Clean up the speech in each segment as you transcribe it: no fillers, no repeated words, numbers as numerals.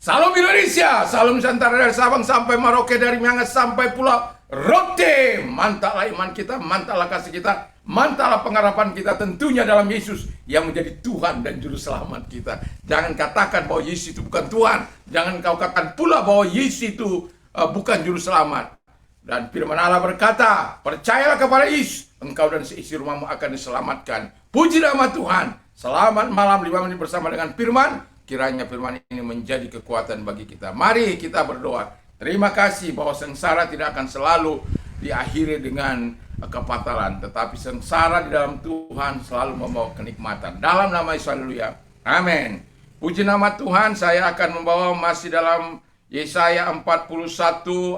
Salam Indonesia, salam Nusantara dari Sabang sampai Merauke, dari Miangas sampai Pulau Rote. Mantaplah iman kita, mantaplah kasih kita, mantaplah pengharapan kita tentunya dalam Yesus yang menjadi Tuhan dan Juru Selamat kita. Jangan katakan bahwa Yesus itu bukan Tuhan. Jangan kau katakan pula bahwa Yesus itu bukan Juru Selamat. Dan firman Allah berkata, percayalah kepada Yesus, engkau dan seisi rumahmu akan diselamatkan. Puji nama Tuhan. Selamat malam 5 menit bersama dengan firman. Kiranya firman ini menjadi kekuatan bagi kita. Mari kita berdoa. Terima kasih bahwa sengsara tidak akan selalu diakhiri dengan kepatalan, tetapi sengsara di dalam Tuhan selalu membawa kenikmatan. Dalam nama Yesus, haleluya. Amin. Puji nama Tuhan. Saya akan membawa masih dalam Yesaya 41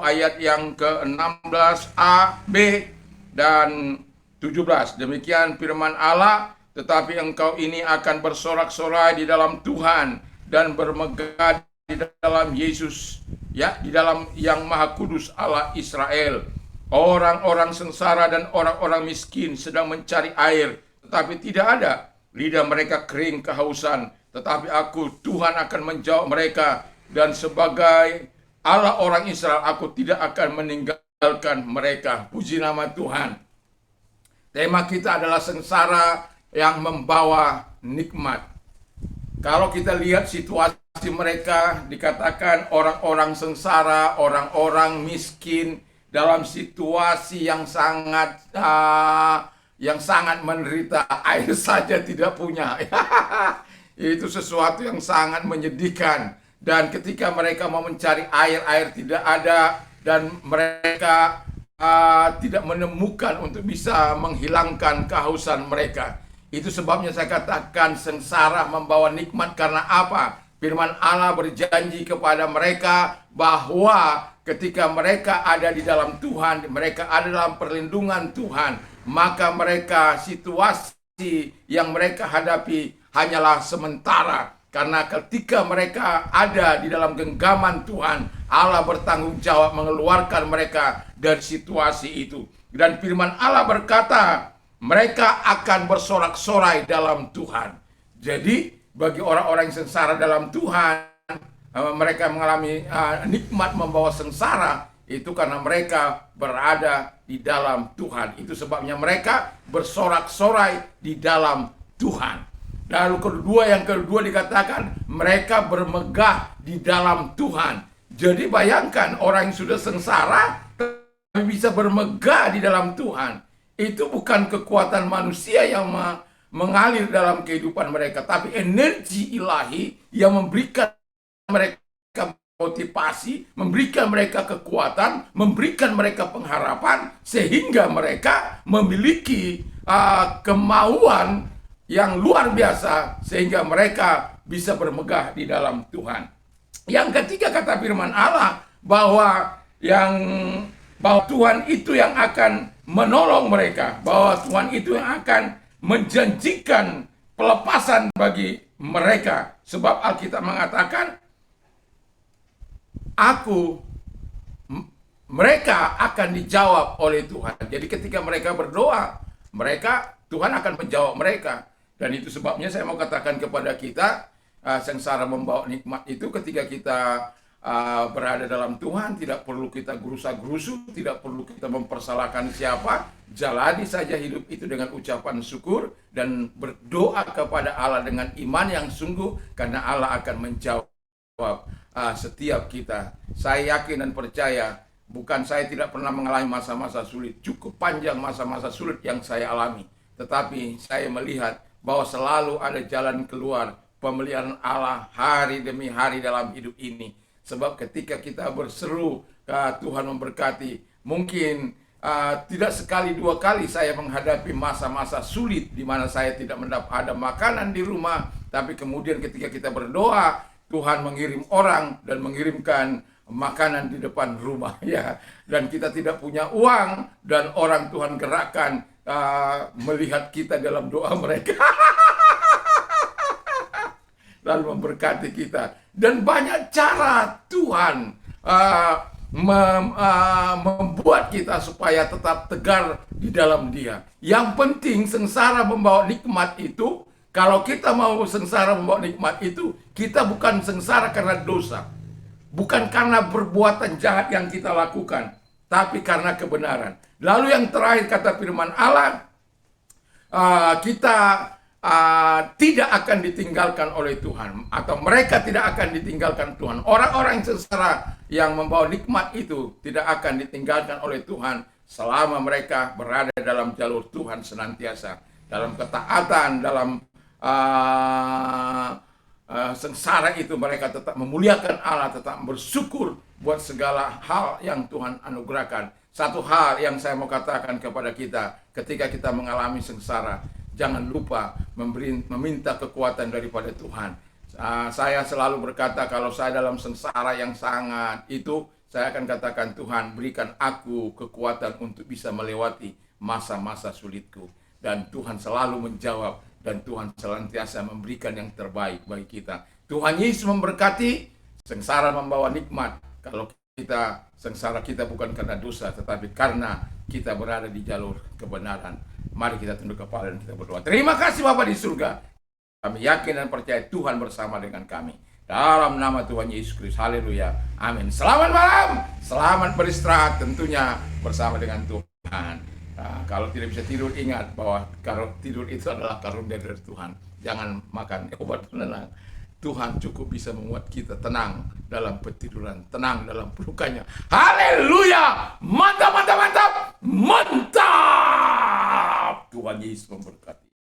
ayat yang ke-16a, B, dan 17. Demikian firman Allah. Tetapi engkau ini akan bersorak-sorai di dalam Tuhan dan bermegah di dalam Yesus, ya, di dalam Yang Maha Kudus Allah Israel. Orang-orang sengsara dan orang-orang miskin sedang mencari air, tetapi tidak ada. Lidah mereka kering kehausan, tetapi aku Tuhan akan menjawab mereka, dan sebagai Allah orang Israel aku tidak akan meninggalkan mereka. Puji nama Tuhan. Tema kita adalah sengsara yang membawa nikmat. Kalau kita lihat situasi mereka, dikatakan orang-orang sengsara, orang-orang miskin dalam situasi yang sangat menderita, air saja tidak punya. Itu sesuatu yang sangat menyedihkan. Dan ketika mereka mau mencari air, air tidak ada, dan mereka tidak menemukan untuk bisa menghilangkan kehausan mereka. Itu sebabnya saya katakan sengsara membawa nikmat. Karena apa? Firman Allah berjanji kepada mereka bahwa ketika mereka ada di dalam Tuhan, mereka ada dalam perlindungan Tuhan, maka mereka, situasi yang mereka hadapi hanyalah sementara. Karena ketika mereka ada di dalam genggaman Tuhan, Allah bertanggung jawab mengeluarkan mereka dari situasi itu. Dan firman Allah berkata, mereka akan bersorak-sorai dalam Tuhan. Jadi bagi orang-orang yang sengsara dalam Tuhan, mereka mengalami nikmat membawa sengsara, itu karena mereka berada di dalam Tuhan. Itu sebabnya mereka bersorak-sorai di dalam Tuhan. Lalu yang kedua dikatakan mereka bermegah di dalam Tuhan. Jadi bayangkan orang yang sudah sengsara tapi bisa bermegah di dalam Tuhan. Itu bukan kekuatan manusia yang mengalir dalam kehidupan mereka, tapi energi ilahi yang memberikan mereka motivasi, memberikan mereka kekuatan, memberikan mereka pengharapan, sehingga mereka memiliki kemauan yang luar biasa, sehingga mereka bisa bermegah di dalam Tuhan. Yang ketiga, kata firman Allah bahwa Tuhan itu yang akan menolong mereka, bahwa Tuhan itu yang akan menjanjikan pelepasan bagi mereka. Sebab Alkitab mengatakan, mereka akan dijawab oleh Tuhan. Jadi ketika mereka berdoa, Tuhan akan menjawab mereka. Dan itu sebabnya saya mau katakan kepada kita, sengsara membawa nikmat itu ketika kita berada dalam Tuhan, tidak perlu kita gerusa-gerusu, tidak perlu kita mempersalahkan siapa. Jalani saja hidup itu dengan ucapan syukur dan berdoa kepada Allah dengan iman yang sungguh, karena Allah akan menjawab setiap kita. Saya yakin dan percaya, bukan saya tidak pernah mengalami masa-masa sulit, cukup panjang masa-masa sulit yang saya alami, tetapi saya melihat bahwa selalu ada jalan keluar, pemeliharaan Allah hari demi hari dalam hidup ini. Sebab ketika kita berseru, Tuhan memberkati. Mungkin tidak sekali dua kali saya menghadapi masa-masa sulit di mana saya tidak ada makanan di rumah, tapi kemudian ketika kita berdoa, Tuhan mengirim orang dan mengirimkan makanan di depan rumah, ya. Dan kita tidak punya uang, dan orang Tuhan gerakkan melihat kita dalam doa mereka. Lalu memberkati kita. Dan banyak cara Tuhan membuat kita supaya tetap tegar di dalam Dia. Yang penting sengsara membawa nikmat itu Kalau kita mau sengsara membawa nikmat itu, kita bukan sengsara karena dosa. Bukan karena perbuatan jahat yang kita lakukan, tapi karena kebenaran. Lalu yang terakhir kata firman Allah, kita tidak akan ditinggalkan oleh Tuhan, atau mereka tidak akan ditinggalkan Tuhan. Orang-orang yang sengsara yang membawa nikmat itu tidak akan ditinggalkan oleh Tuhan selama mereka berada dalam jalur Tuhan senantiasa, dalam ketaatan, dalam sengsara itu mereka tetap memuliakan Allah, tetap bersyukur buat segala hal yang Tuhan anugerahkan. Satu hal yang saya mau katakan kepada kita, ketika kita mengalami sengsara, jangan lupa meminta kekuatan daripada Tuhan. Saya selalu berkata, kalau saya dalam sengsara yang sangat itu, saya akan katakan, Tuhan berikan aku kekuatan untuk bisa melewati masa-masa sulitku. Dan Tuhan selalu menjawab, dan Tuhan senantiasa memberikan yang terbaik bagi kita. Tuhan Yesus memberkati. Sengsara membawa nikmat. Kalau kita sengsara, kita bukan karena dosa, tetapi karena kita berada di jalur kebenaran. Mari kita tunduk kepala dan kita berdoa. Terima kasih Bapa di surga. Kami yakin dan percaya Tuhan bersama dengan kami. Dalam nama Tuhan Yesus Kristus. Haleluya. Amin. Selamat malam. Selamat beristirahat tentunya bersama dengan Tuhan. Kalau tidak bisa tidur, ingat bahwa kalau tidur itu adalah karunia dari Tuhan. Jangan makan obat penenang. Tuhan cukup bisa membuat kita tenang dalam petiduran, tenang dalam pelukannya. Haleluya! Mantap, mantap, mantap! Mantap! Tuhan Yesus memberkati.